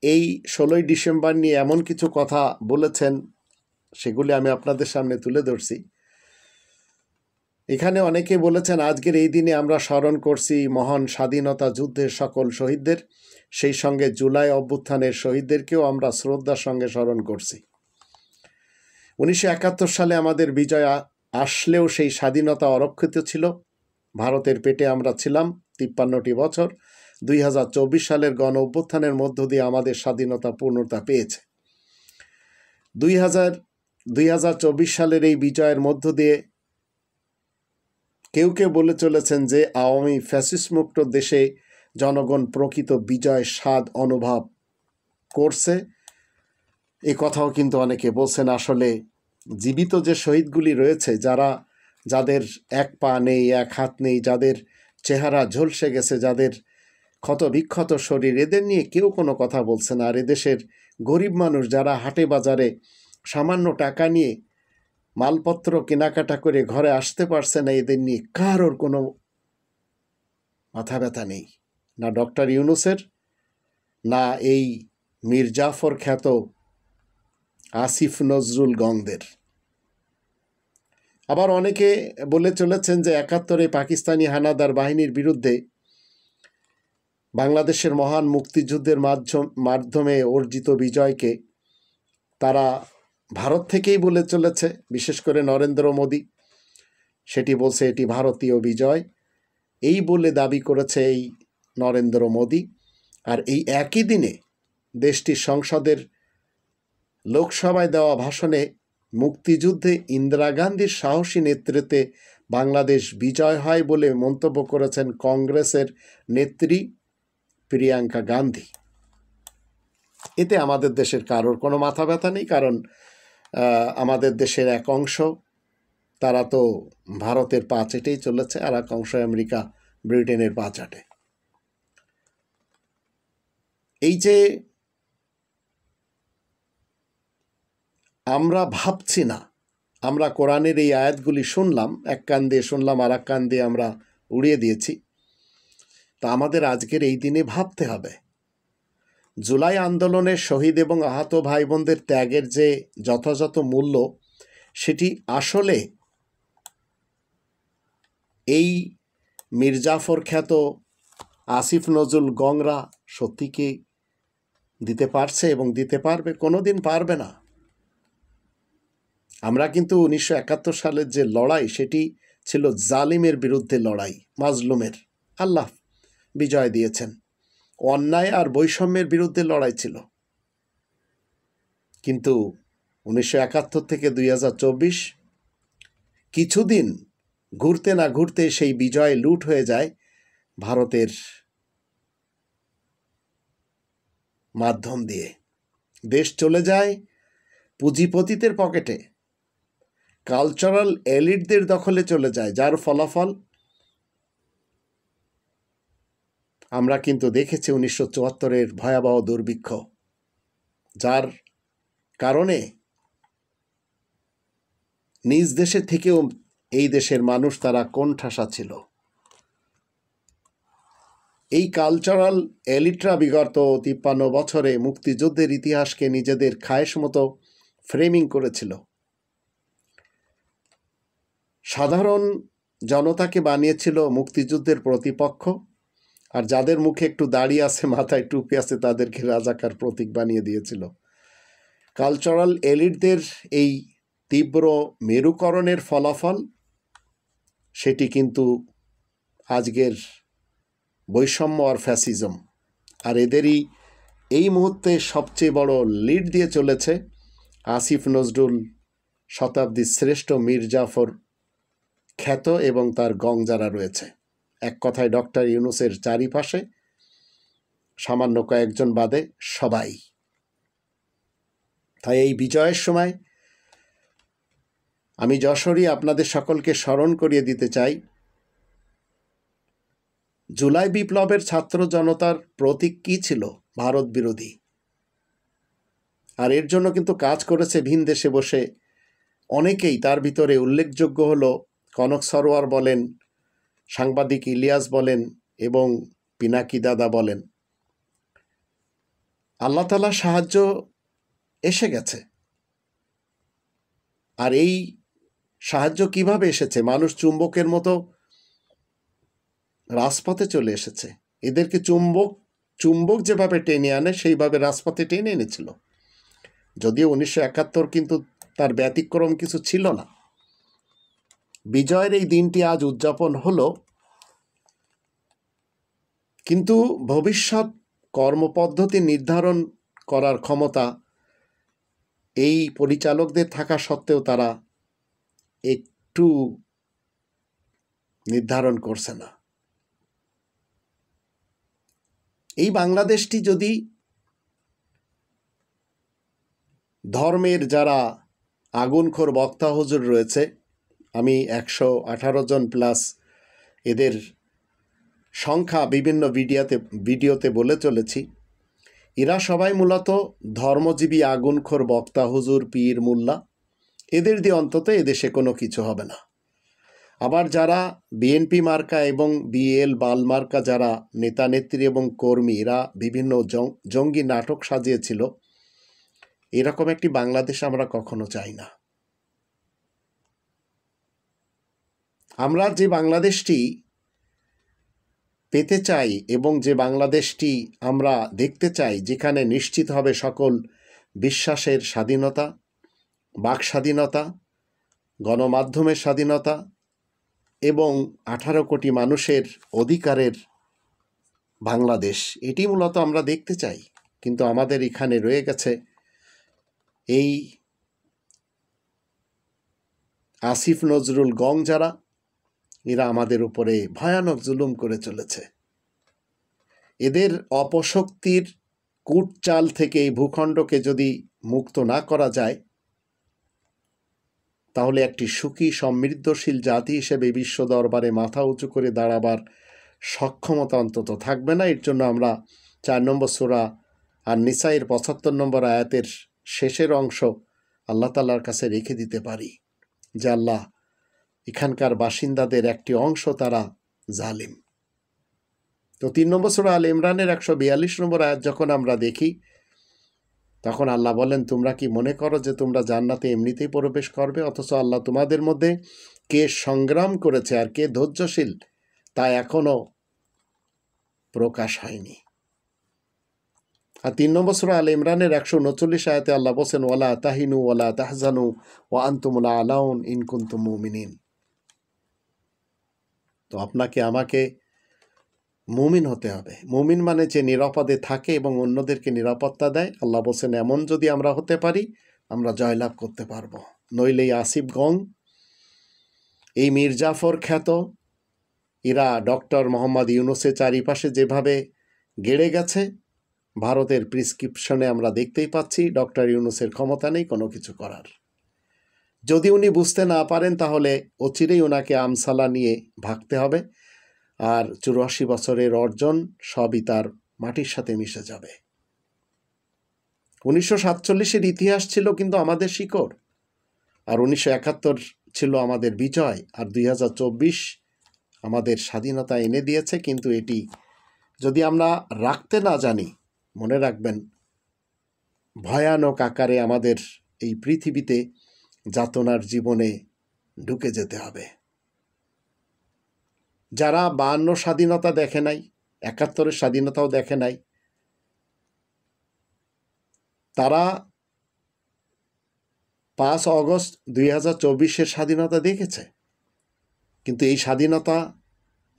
এই 16ই ডিসেম্বর নিয়ে এমন কিছু কথা বলেছেন, সেগুলি আমি আপনাদের সামনে তুলে ধরছি। এখানে অনেকে বলেছেন, আজকের এই দিনে আমরা স্মরণ করছি মহান স্বাধীনতা যুদ্ধের সকল শহীদদের, সেই সঙ্গে জুলাই অভ্যুত্থানের শহীদদেরকেও আমরা শ্রদ্ধার সঙ্গে স্মরণ করছি। 1971 সালে আমাদের বিজয় আসলেও সেই স্বাধীনতা অরক্ষিত ছিল, ভারতের পেটে আমরা ছিলাম 53টি বছর। 2024 সালের গণ অভ্যুত্থানের মধ্য দিয়ে আমাদের স্বাধীনতা পূর্ণতা পেয়েছে। 2024 সালের এই বিজয়ের মধ্য দিয়ে কেউ কেউ বলে চলেছেন যে আওয়ামী ফ্যাসিস্টমুক্ত দেশে জনগণ প্রকৃত বিজয় স্বাদ অনুভব করছে। এ কথাও কিন্তু অনেকে বলছেন। আসলে জীবিত যে শহীদগুলি রয়েছে, যাদের এক পা নেই, এক হাত নেই, যাদের চেহারা ঝলসে গেছে, যাদের ক্ষত বিক্ষত শরীর, এদের নিয়ে কেউ কোনো কথা বলছে না। আর এদেশের গরিব মানুষ যারা হাটে বাজারে সামান্য টাকা নিয়ে মালপত্র কেনাকাটা করে ঘরে আসতে পারছে না, এদের নিয়ে কারোর কোনো মাথা ব্যথা নেই, না ডক্টর ইউনূসের, না এই মীর জাফর খ্যাত আসিফ নজরুল গংদের। আবার অনেকে বলে চলেছেন যে 71-এ পাকিস্তানি হানাদার বাহিনীর বিরুদ্ধে বাংলাদেশের মহান মুক্তিযুদ্ধের মাধ্যমে অর্জিত বিজয়কে তারা ভারত থেকেই বলে চলেছে, বিশেষ করে নরেন্দ্র মোদী সেটি বলছে এটি ভারতীয় বিজয়, এই বলে দাবি করেছে এই নরেন্দ্র মোদী। আর এই একই দিনে দেশটির সংসদের লোকসভায় দেওয়া ভাষণে মুক্তিযুদ্ধে ইন্দিরা গান্ধীর সাহসী নেতৃত্বে বাংলাদেশ বিজয় হয় বলে মন্তব্য করেছেন কংগ্রেসের নেত্রী প্রিয়াঙ্কা গান্ধী। এতে আমাদের দেশের কারোর কোনো মাথা ব্যথা নেই, কারণ আমাদের দেশের এক অংশ তারা তো ভারতের পা চেটেই চলেছে, আর এক অংশ আমেরিকা ব্রিটেনের পা চাটে। এই যে আমরা ভাবছি না, আমরা কোরআনের এই আয়াতগুলি শুনলাম, এক কান দিয়ে শুনলাম আর এক কান দিয়ে আমরা উড়িয়ে দিয়েছি, তা আমাদের আজকের এই দিনে ভাবতে হবে। জুলাই আন্দোলনে শহীদ এবং আহত ভাই বোনদের ত্যাগের যে যথাযথ মূল্য, সেটি আসলে এই মির্জাফর খ্যাত আসিফ নজরুল গংরা সত্যি কি দিতে পারছে এবং দিতে পারবে? কোনোদিন পারবে না। আমরা কিন্তু 1971 সালের যে লড়াই, সেটি ছিল জালিমের বিরুদ্ধে লড়াই, মাজলুমের। আল্লাহ বিজয় দিয়েছেন। অন্যায় আর বৈষম্যের বিরুদ্ধে লড়াই ছিল। কিন্তু 1971 থেকে 2024 কিছুদিন ঘুরতে না ঘুরতে সেই বিজয় লুট হয়ে যায় ভারতের মাধ্যম দিয়ে। দেশ চলে যায় পুঁজিপতিদের পকেটে, কালচারাল এলিটদের দখলে চলে যায়, যার ফলাফল আমরা কিন্তু দেখেছি 1974-এর ভয়াবহ দুর্ভিক্ষ, যার কারণে নিজ দেশে থেকেও এই দেশের মানুষ তারা কোণঠাসা ছিল। এই কালচারাল এলিটরা বিগত 53 বছরে মুক্তিযুদ্ধের ইতিহাসকে নিজেদের খায়েশ মতো ফ্রেমিং করেছিল। সাধারণ জনতাকে বানিয়েছিল মুক্তিযুদ্ধের প্রতিপক্ষ, আর যাদের মুখে একটু দাড়ি আছে, মাথায় টুপি আছে, তাদেরকে রাজাকার প্রতীক বানিয়ে দিয়েছিল। কালচারাল এলিটদের এই তীব্র মেরুকরণের ফলাফল সেটি কিন্তু আজকের বৈষম্য আর ফ্যাসিজম। আর এদেরই এই মুহূর্তে সবচেয়ে বড় লিড দিয়ে চলেছে আসিফ নজরুল, শতাব্দীর শ্রেষ্ঠ মির্জাফর খ্যাত, এবং তার গং যারা রয়েছে। এক কথায় ডক্টর ইউনূসের চারিপাশে সামান্য কয়েকজন বাদে সবাই। তাই এই বিজয়ের সময় আমি যশোরী আপনাদের সকলকে স্মরণ করিয়ে দিতে চাই, জুলাই বিপ্লবের ছাত্র জনতার প্রতীক কী ছিল? ভারত বিরোধী। আর এর জন্য কিন্তু কাজ করেছে ভিন দেশে বসে অনেকেই। তার ভিতরে উল্লেখযোগ্য হলো কনক সরোয়ার বলেন, সাংবাদিক ইলিয়াস বলেন, এবং পিনাকি দাদা বলেন। আল্লাহ তাআলার সাহায্য এসে গেছে। আর এই সাহায্য কিভাবে এসেছে? মানুষ চুম্বকের মতো রাজপথে চলে এসেছে। এদেরকে চুম্বক যেভাবে টেনে আনে, সেইভাবে রাজপথে টেনে এনেছিল। যদিও 1971 কিন্তু তার ব্যতিক্রম কিছু ছিল না। বিজয়ের এই দিনটি আজ উদযাপন হলো, কিন্তু ভবিষ্যৎ কর্মপদ্ধতি নির্ধারণ করার ক্ষমতা এই পরিচালকদের থাকা সত্ত্বেও তারা একটু নির্ধারণ করছে না। এই বাংলাদেশটি যদি ধর্মের যারা আগুনখোর বক্তা হুজুর রয়েছে, আমি 118 জন প্লাস এদের সংখ্যা বিভিন্ন ভিডিওতে বলে চলেছি, এরা সবাই মূলত ধর্মজীবী আগুনখোর বক্তা হুজুর, পীর, মোল্লা। এদের দিয়ে অন্তত এদেশে কোনো কিছু হবে না। আবার যারা বিএনপি মার্কা এবং বিএল বাল মার্কা যারা নেতা নেত্রী এবং কর্মী, এরা বিভিন্ন জঙ্গি নাটক সাজিয়েছিল, এরকম একটি বাংলাদেশ আমরা কখনো চাই না। আমরা যে বাংলাদেশটি পেতে চাই এবং যে বাংলাদেশটি আমরা দেখতে চাই, যেখানে নিশ্চিত হবে সকল বিশ্বাসের স্বাধীনতা, বাক স্বাধীনতা, গণমাধ্যমের স্বাধীনতা এবং 18 কোটি মানুষের অধিকারের বাংলাদেশ, এটি মূলত আমরা দেখতে চাই। কিন্তু আমাদের এখানে রয়ে গেছে এই আসিফ নজরুল গং যারা, এরা আমাদের উপরে ভয়ানক জুলুম করে চলেছে। এদের অপশক্তির কূটচাল থেকে এই ভূখণ্ডকে যদি মুক্ত না করা যায়, তাহলে একটি সুখী সমৃদ্ধশীল জাতি হিসেবে বিশ্ব দরবারে মাথা উঁচু করে দাঁড়াবার সক্ষমতা অন্তত থাকবে না। এর জন্য আমরা 4 নম্বর সূরা আন-নিসায়ের 75 নম্বর আয়াতের শেষের অংশ আল্লাহ তাআলার কাছে রেখে দিতে পারি যে, আল্লাহ, এখানকার বাসিন্দাদের একটি অংশ তারা জালিম, তো 3 নম্বর সূরা আল ইমরানের 142 নম্বর আয়াত যখন আমরা দেখি, তখন আল্লাহ বলেন, তোমরা কি মনে করো যে তোমরা জান্নাতে এমনিতেই প্রবেশ করবে, অথচ আল্লাহ তোমাদের মধ্যে কে সংগ্রাম করেছে আর কে ধৈর্যশীল তা এখনো প্রকাশ হয়নি। আর 3 নম্বর সূরা আল ইমরানের 139 আয়াতে আল্লাহ বলেন, ওয়ালা তাহিনু ওয়ালা তাহজানু ওয়া আনতুমুল আলাউন ইন কুনতুম মুমিনিন। তো আপনাকে আমাকে মুমিন হতে হবে। মুমিন মানে যে নিরাপদে থাকে এবং অন্যদেরকে নিরাপত্তা দেয়। আল্লাহ বলছেন, এমন যদি আমরা হতে পারি, আমরা জয়লাভ করতে পারবো। নইলে এই আসিফ গং, এই মীর জাফর খ্যাত, এরা ডক্টর মোহাম্মদ ইউনূসের চারিপাশে যেভাবে গেড়ে গেছে, ভারতের প্রেসক্রিপশনে আমরা দেখতেই পাচ্ছি ডক্টর ইউনূসের ক্ষমতা নেই কোনো কিছু করার। যদি উনি বুঝতে না পারেন, তাহলে অচিরেই ওনাকে আমসালা নিয়ে ভাগতে হবে, আর 84 বছরের অর্জন সবই তার মাটির সাথে মিশে যাবে। 1947-এর ইতিহাস ছিল কিন্তু আমাদের শিকড়, আর 1971 ছিল আমাদের বিজয়, আর 2024 আমাদের স্বাধীনতা এনে দিয়েছে। কিন্তু এটি যদি আমরা রাখতে না জানি, মনে রাখবেন ভয়ানক আকারে আমাদের এই পৃথিবীতে যাতনার জীবনে ঢুকে যেতে হবে। যারা 52 স্বাধীনতা দেখে নাই, 71-এর স্বাধীনতাও দেখে নাই, তারা 5 অগস্ট 2024-এর স্বাধীনতা দেখেছে। কিন্তু এই স্বাধীনতা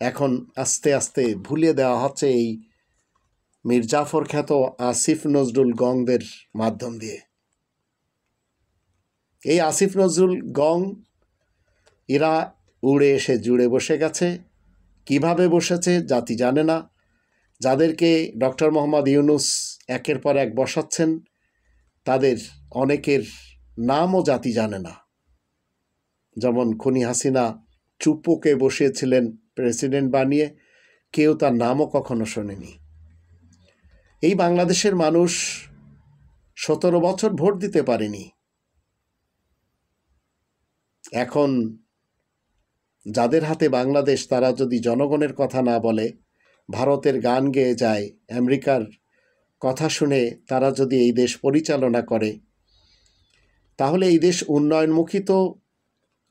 এখন আস্তে আস্তে ভুলিয়ে দেওয়া হচ্ছে এই মীর জাফর খ্যাত আসিফ নজরুল গংদের মাধ্যম দিয়ে। এই আসিফ নজরুল গং এরা উড়ে এসে জুড়ে বসে গেছে। কিভাবে বসেছে জাতি জানে না। যাদেরকে ডক্টর মোহাম্মদ ইউনূস একের পর এক বসাচ্ছেন, তাদের অনেকের নামও জাতি জানে না। যেমন খুনি হাসিনা চুপ্পুকে বসিয়েছিলেন প্রেসিডেন্ট বানিয়ে, কেউ তার নামও কখনো শোনেনি। এই বাংলাদেশের মানুষ 17 বছর ভোট দিতে পারেনি। এখন যাদের হাতে বাংলাদেশ, তারা যদি জনগণের কথা না বলে, ভারতের গান গেয়ে যায়, আমেরিকার কথা শুনে তারা যদি এই দেশ পরিচালনা করে, তাহলে এই দেশ উন্নয়নমুখী তো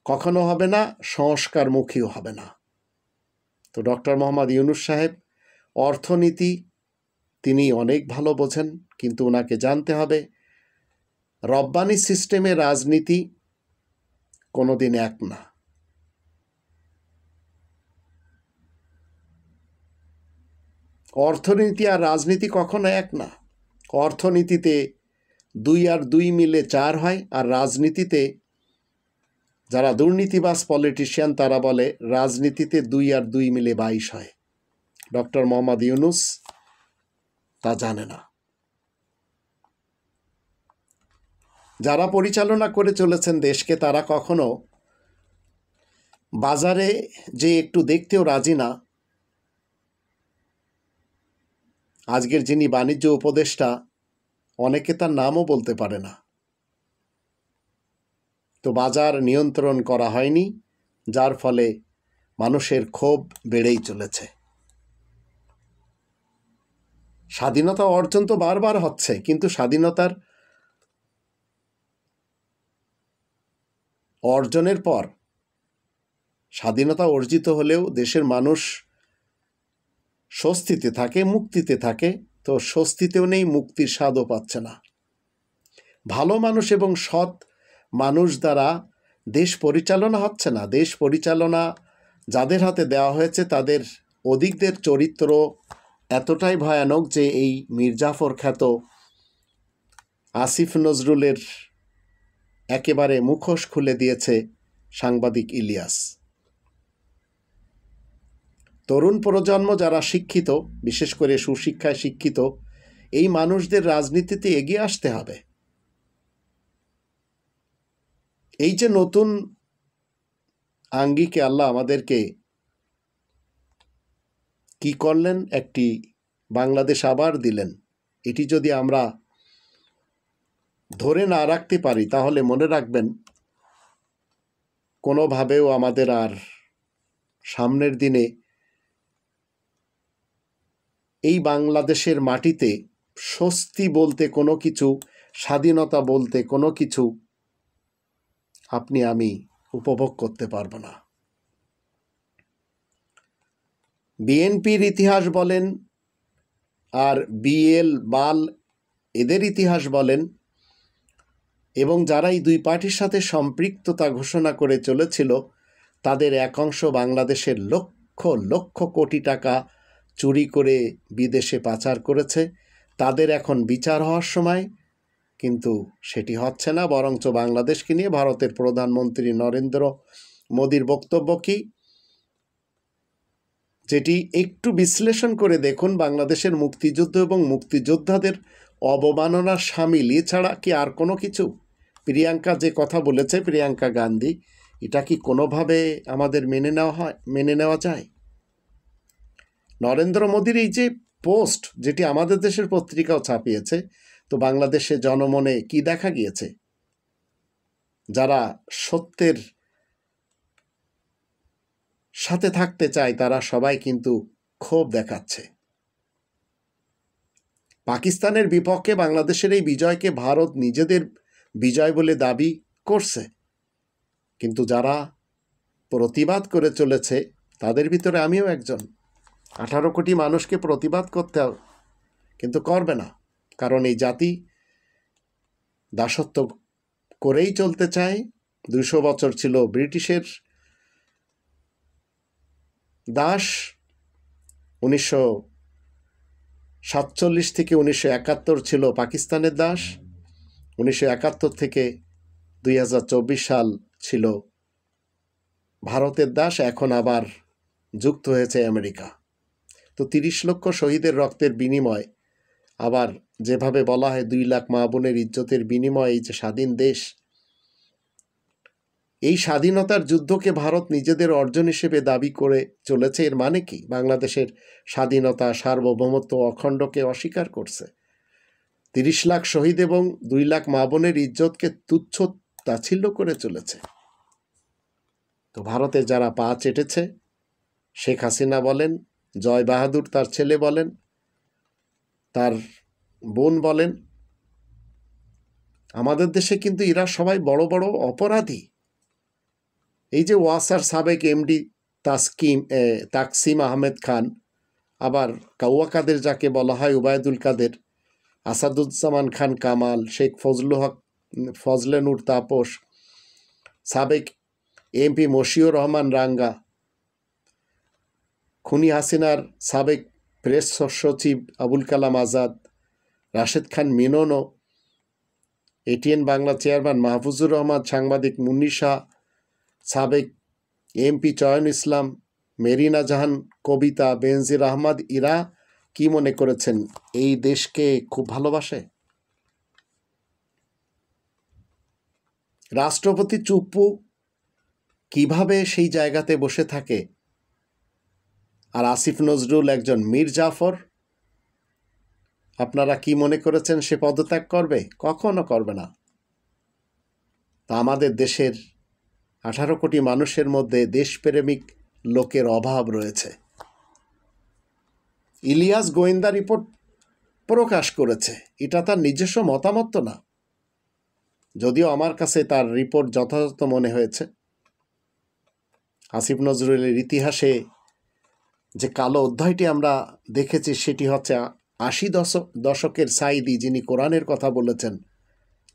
কখনো হবে না, সংস্কারমুখীও হবে না। তো ডক্টর মোহাম্মদ ইউনূস সাহেব অর্থনীতি তিনি অনেক ভালো বোঝেন, কিন্তু ওনাকে জানতে হবে রব্বানি সিস্টেমে রাজনীতি কোনোদিন এক না। অর্থনীতি আর রাজনীতি কখনো এক না। অর্থনীতিতে 2 আর 2 মিলে 4 হয়, আর রাজনীতিতে যারা দুর্নীতিবাজ পলিটিশিয়ান তারা বলে রাজনীতিতে 2 আর 2 মিলে 22 হয়। ডক্টর মোহাম্মদ ইউনূস তা জানে না। যারা পরিচালনা করে চলেছেন দেশকে, তারা কখনো বাজারে যে একটু দেখতেও রাজি না। আজকের যিনি বাণিজ্য উপদেষ্টা, অনেকে তার নামও বলতে পারে না। তো বাজার নিয়ন্ত্রণ করা হয়নি, যার ফলে মানুষের ক্ষোভ বেড়েই চলেছে। স্বাধীনতা অর্জন তো বারবার হচ্ছে, কিন্তু স্বাধীনতার অর্জনের পর স্বাধীনতা অর্জিত হলেও দেশের মানুষ স্বস্তিতে থাকে, মুক্তিতে থাকে। তো স্বস্তিতেও নেই, মুক্তির স্বাদও পাচ্ছে না। ভালো মানুষ এবং সৎ মানুষ দ্বারা দেশ পরিচালনা হচ্ছে না। দেশ পরিচালনা যাদের হাতে দেওয়া হয়েছে, তাদের অধিকদের চরিত্র এতটাই ভয়ানক যে এই মীর জাফর খ্যাত আসিফ নজরুলের একেবারে মুখোশ খুলে দিয়েছে সাংবাদিক ইলিয়াস। তরুণ প্রজন্ম যারা শিক্ষিত, বিশেষ করে সুশিক্ষায় শিক্ষিত, এই মানুষদের রাজনীতিতে এগিয়ে আসতে হবে। এই যে নতুন আঙ্গিকে আল্লাহ আমাদেরকে কি করলেন, একটি বাংলাদেশ আবার দিলেন, এটি যদি আমরা ধরে না রাখতে পারি, তাহলে মনে রাখবেন কোনোভাবেও আমাদের আর সামনের দিনে এই বাংলাদেশের মাটিতে স্বস্তি বলতে কোনো কিছু, স্বাধীনতা বলতে কোনো কিছু আপনি আমি উপভোগ করতে পারবো না। বিএনপির ইতিহাস বলেন আর বিএল বাল এদের ইতিহাস বলেন, এবং যারা এই দুই পার্টির সাথে সম্পৃক্ততা ঘোষণা করে চলেছিল, তাদের এক অংশ বাংলাদেশের লক্ষ লক্ষ কোটি টাকা চুরি করে বিদেশে পাচার করেছে। তাদের এখন বিচার হওয়ার সময়, কিন্তু সেটি হচ্ছে না। বরঞ্চ বাংলাদেশকে নিয়ে ভারতের প্রধানমন্ত্রী নরেন্দ্র মোদির বক্তব্য কি, যেটি একটু বিশ্লেষণ করে দেখুন, বাংলাদেশের মুক্তিযুদ্ধ এবং মুক্তিযোদ্ধাদের অবমাননার সামিল, এছাড়া কি আর কোনো কিছু? প্রিয়াঙ্কা যে কথা বলেছে, প্রিয়াঙ্কা গান্ধী, এটা কি কোনোভাবে আমাদের মেনে নেওয়া যায়? নরেন্দ্র মোদির এই যে পোস্ট, যেটি আমাদের দেশের পত্রিকাও ছাপিয়েছে, তো বাংলাদেশের জনমনে কি দেখা গিয়েছে? যারা সত্যের সাথে থাকতে চায় তারা সবাই কিন্তু ক্ষোভ দেখাচ্ছে। পাকিস্তানের বিপক্ষে বাংলাদেশের এই বিজয়কে ভারত নিজেদের বিজয় বলে দাবি করছে, কিন্তু যারা প্রতিবাদ করে চলেছে তাদের ভিতরে আমিও একজন। 18 কোটি মানুষকে প্রতিবাদ করতে হবে, কিন্তু করবে না, কারণ এই জাতি দাসত্ব করেই চলতে চায়। 200 বছর ছিল ব্রিটিশের দাস, 1947 থেকে 1971 ছিল পাকিস্তানের দাস, 1971 থেকে 2024 সাল ছিল ভারতের দাস, এখন আবার যুক্ত হয়েছে আমেরিকা। তো 30 লক্ষ শহীদের রক্তের বিনিময়, আবার যেভাবে বলা হয় 2 লাখ মা বোনের ইজ্জতের বিনিময়ে এই যে স্বাধীন দেশ, এই স্বাধীনতার যুদ্ধকে ভারত নিজেদের অর্জন হিসেবে দাবি করে চলেছে। এর মানে কি? বাংলাদেশের স্বাধীনতা, সার্বভৌমত্ব, অখণ্ডকে অস্বীকার করছে। 30 লাখ শহীদ এবং 2 লাখ মা বোনের ইজ্জতকে তুচ্ছ তাচ্ছিল্য করে চলেছে। তো ভারতে যারা পা চেটেছে, শেখ হাসিনা বলেন, জয় বাহাদুর তার ছেলে বলেন, তার বোন বলেন, আমাদের দেশে কিন্তু এরা সবাই বড় বড় অপরাধী। এই যে ওয়াসার সাবেক এমডি তাকসিম আহমেদ খান, আবার কাউয়া কাদের যাকে বলা হয়, উবায়দুল কাদের, আসাদুজ্জামান খান কামাল, শেখ ফজলে নূর তাপস, সাবেক এমপি মশিউর রহমান রাঙ্গা, খুনি হাসিনার সাবেক প্রেস সচিব আবুল কালাম আজাদ, রাশেদ খান মিননও, এটিএন বাংলা চেয়ারম্যান মাহফুজুর রহমান, সাংবাদিক মুন্নি শাহ, সাবেক এমপি চয়ন ইসলাম, মেরিনা জাহান কবিতা, বেনজির আহমদ, ইরা কি মনে করেছেন এই দেশকে খুব ভালোবাসে? রাষ্ট্রপতি চুপ্পু কিভাবে সেই জায়গাতে বসে থাকে, আর আসিফ নজরুল একজন মীর জাফর, আপনারা কি মনে করেছেন সে পদত্যাগ করবে? কখনো করবে না। তা আমাদের দেশের 18 কোটি মানুষের মধ্যে দেশপ্রেমিক লোকের অভাব রয়েছে। ইলিয়াস গোয়েন্দা রিপোর্ট প্রকাশ করেছে, এটা তার নিজস্ব মতামত না, যদিও আমার কাছে তার রিপোর্ট যথাযথ মনে হয়েছে। আসিফ নজরুলের ইতিহাসে যে কালো অধ্যায়টি আমরা দেখেছি, সেটি হচ্ছে 80 দশকের সাইদি, যিনি কোরআনের কথা বলেছেন,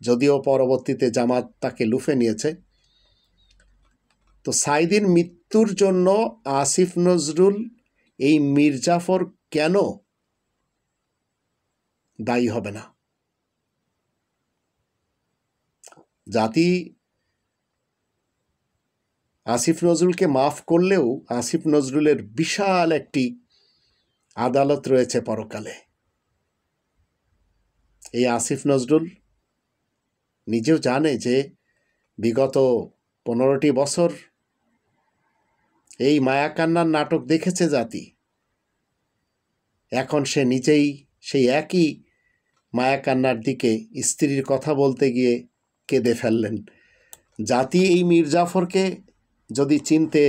যদিও পরবর্তীতে জামাত তাকে লুফে নিয়েছে। তো সাইদির মৃত্যুর জন্য আসিফ নজরুল এই মীর জাফর কেন দায়ী হবে না? জাতি আসিফ নজরুলকে মাফ করলেও আসিফ নজরুলের বিশাল একটি আদালত রয়েছে পরকালে। এই আসিফ নজরুল নিজেও জানে যে বিগত 15টি বছর এই মায়াকান্নার নাটক দেখেছে জাতি। এখন সে নিজেই সেই একই মায়াকান্নার দিকে স্ত্রীর কথা বলতে গিয়ে কেঁদে ফেললেন। জাতি এই মীর জাফরকে যদি চিনতে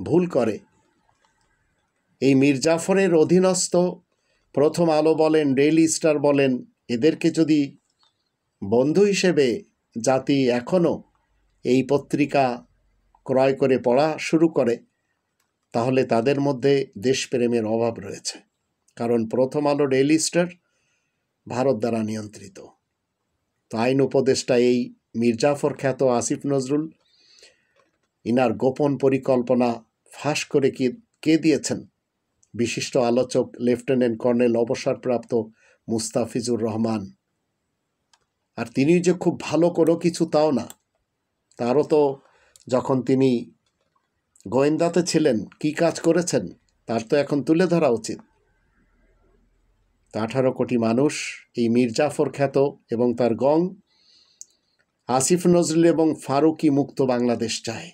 ভুল করে, এই মীর জাফরের অধীনস্থ প্রথম আলো বলেন, ডেইলি স্টার বলেন, এদেরকে যদি বন্ধু হিসেবে জাতি এখনও এই পত্রিকা ক্রয় করে পড়া শুরু করে, তাহলে তাদের মধ্যে দেশপ্রেমের অভাব রয়েছে। কারণ প্রথম আলো, ডেইলি স্টার ভারত দ্বারা নিয়ন্ত্রিত। তো আইন উপদেষ্টা এই মীর জাফর খ্যাত আসিফ নজরুল, ইনার গোপন পরিকল্পনা ফাঁস করে কে দিয়েছেন? বিশিষ্ট আলোচক লেফটেন্যান্ট কর্নেল অবসরপ্রাপ্ত মুস্তাফিজুর রহমান। আর তিনি যে খুব ভালো কোনো কিছু তাও না, তারও তো যখন তিনি গোয়েন্দাতে ছিলেন কি কাজ করেছেন তার তো এখন তুলে ধরা উচিত। 18 কোটি মানুষ এই মীর জাফর খ্যাত এবং তার গং আসিফ নজরুল এবং ফারুকি মুক্ত বাংলাদেশ চায়।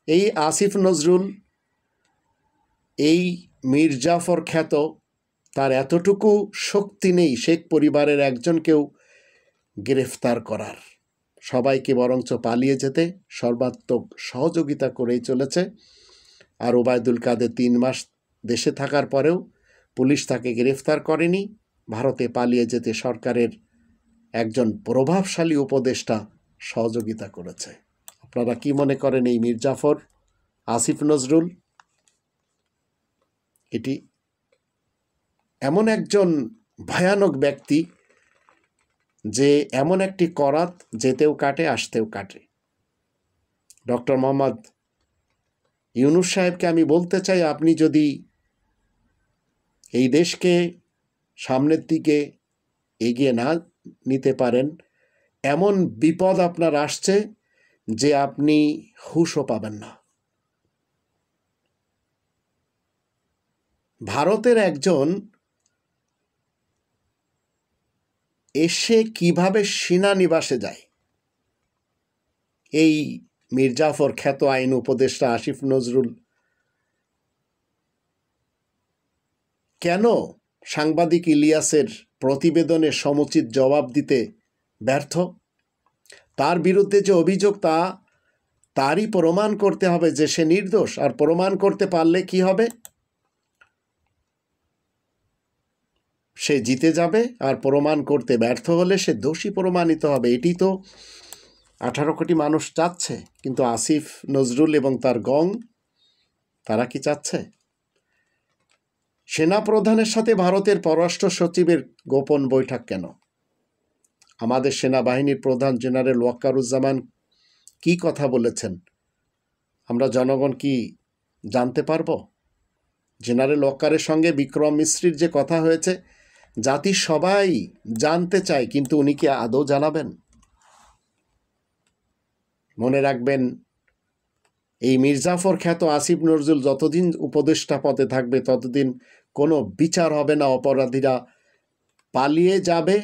এই আসিফ নজরুল, এই মীর জাফর খ্যাত, তার এতটুকু শক্তি নেই শেখ পরিবারের একজনকেও গ্রেফতার করার। সবাইকে বরঞ্চ পালিয়ে যেতে সর্বাত্মক সহযোগিতা করেই চলেছে। আর ওবায়দুল কাদের 3 মাস দেশে থাকার পরেও পুলিশ তাকে গ্রেফতার করেনি। ভারতে পালিয়ে যেতে সরকারের একজন প্রভাবশালী উপদেষ্টা সহযোগিতা করেছে। আপনারা কি মনে করেন এই মীর জাফর, আসিফ নজরুল এটি এমন একজন ভয়ানক ব্যক্তি যে এমন একটি করাত যেতেও কাটে আসতেও কাটে। ডক্টর মোহাম্মদ ইউনূস সাহেবকে আমি বলতে চাই, আপনি যদি এই দেশকে সামনের দিকে এগিয়ে না নিতে পারেন, এমন বিপদ আপনার আসছে যে আপনি হুঁশও পাবেন না। ভারতের একজন এসে কিভাবে সেনানিবাসে যায়, এই মীর জাফর খ্যাত আইন উপদেষ্টা আসিফ নজরুল কেন সাংবাদিক ইলিয়াসের প্রতিবেদনে সমুচিত জবাব দিতে ব্যর্থ? তার বিরুদ্ধে যে অভিযোগ তারই প্রমাণ করতে হবে যে সে নির্দোষ। আর প্রমাণ করতে পারলে কি হবে? সে জিতে যাবে। আর প্রমাণ করতে ব্যর্থ হলে সে দোষী প্রমাণিত হবে। এটি তো 18 কোটি মানুষ চাচ্ছে। কিন্তু আসিফ নজরুল এবং তার গং, তারা কি চাচ্ছে? সেনাপ্রধানের সাথে ভারতের পররাষ্ট্র সচিবের গোপন বৈঠক কেন? আমাদের সেনাবাহিনীর প্রধান জেনারেল ওয়াকারুজ্জামান কি কথা বলেছেন আমরা জনগণ কি জানতে পারবো? জেনারেল ওয়াকারের সঙ্গে বিক্রম মিশ্রির যে কথা হয়েছে, জাতি সবাই জানতে চায়, কিন্তু উনি কি আদৌ জানাবেন? মনে রাখবেন, এই মীর জাফর খ্যাত আসিফ নজরুল যতদিন উপদেষ্টা পদে থাকবে ততদিন কোনো বিচার হবে না। অপরাধীরা পালিয়ে যাবে।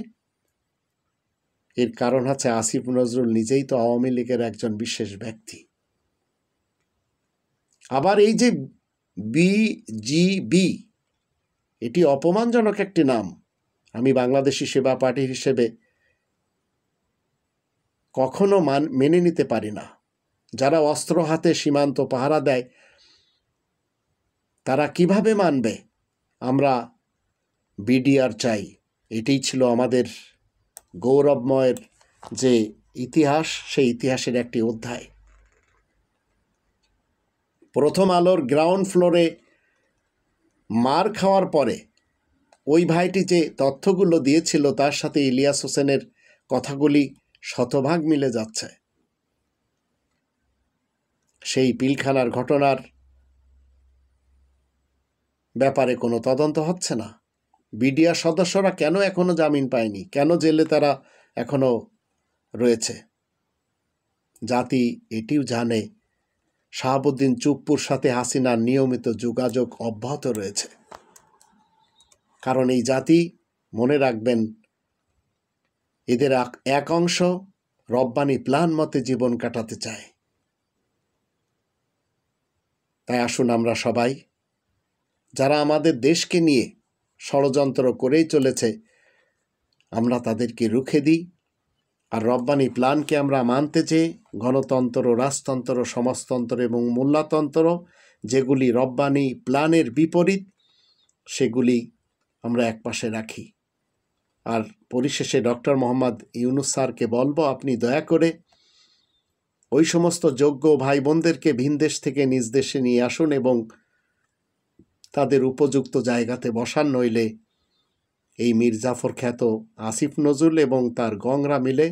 এর কারণ হচ্ছে আসিফ নজরুল নিজেই তো আওয়ামী লীগের একজন বিশেষ ব্যক্তি। আবার এই যে বিজিবি, এটি অপমানজনক একটি নাম। আমি বাংলাদেশি সেবা পার্টি হিসেবে কখনো মেনে নিতে পারি না। যারা অস্ত্র হাতে সীমান্ত পাহারা দেয় তারা কিভাবে মানবে আমরা বিডিআর চাই? এটাই ছিল আমাদের গৌরবময়ের যে ইতিহাস, সেই ইতিহাসের একটি অধ্যায়। প্রথম আলোর গ্রাউন্ড ফ্লোরে মার খাওয়ার পরে ওই ভাইটি যে তথ্যগুলো দিয়েছিল তার সাথে ইলিয়াস হোসেনের কথাগুলি শতভাগ মিলে যাচ্ছে। সেই পিলখানার ঘটনার ব্যাপারে কোনো তদন্ত হচ্ছে না। বিডিআর সদস্যরা কেন এখনো জামিন পায়নি? কেন জেলে তারা এখনো রয়েছে? জাতি এটিও জানে শাহাবুদ্দিন চুপ্পুর সাথে হাসিনার নিয়মিত যোগাযোগ অব্যাহত রয়েছে। কারণ এই জাতি, মনে রাখবেন, এদের এক অংশ রব্বানি প্ল্যান মতে জীবন কাটাতে চায়। তাই আসুন আমরা সবাই, যারা আমাদের দেশকে নিয়ে ষড়যন্ত্র করেই চলেছে, আমরা তাদেরকে রুখে দিই। আর রব্বানি প্ল্যানকে আমরা মানতে চেয়ে গণতন্ত্র, রাজতন্ত্র, সমাজতন্ত্র এবং মোল্লাতন্ত্র, যেগুলি রব্বানি প্ল্যানের বিপরীত, সেগুলি আমরা একপাশে রাখি। আর পরিশেষে ডক্টর মোহাম্মদ ইউনূস স্যারকে বলবো, আপনি দয়া করে ওই সমস্ত যোগ্য ভাই বোনদেরকে ভিনদেশ থেকে নিজ দেশে নিয়ে আসুন এবং তাদের উপযুক্ত জায়গাতে বসান, নইলে এই মীর জাফর খ্যাত আসিফ নজরুল এবং তার গংরা মিলে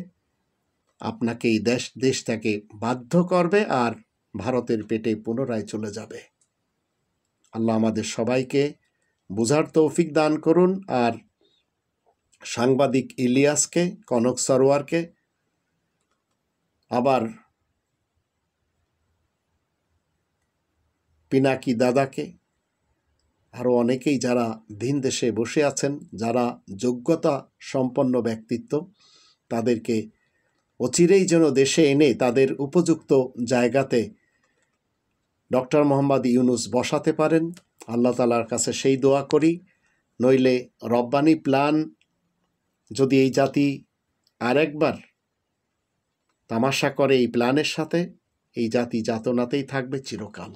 আপনাকে এই দেশ থেকে বাধ্য করবে আর ভারতের পেটে পুনরায় চলে যাবে। আল্লাহ আমাদের সবাইকে বুঝার তৌফিক দান করুন। আর সাংবাদিক ইলিয়াসকে, কনক সরোয়ারকে, আবার পিনাকি দাদাকে, আরও অনেকেই যারা ভিন দেশে বসে আছেন, যারা যোগ্যতা সম্পন্ন ব্যক্তিত্ব, তাদেরকে অচিরেই যেন দেশে এনে তাদের উপযুক্ত জায়গাতে ডক্টর মোহাম্মদ ইউনূস বসাতে পারেন। আল্লাহ তাআলার কাছে সেই দোয়া করি। নইলে রব্বানি প্ল্যান যদি এই জাতি আরেকবার তামাশা করে এই প্ল্যানের সাথে, এই জাতি যাতনাতেই থাকবে চিরকাল।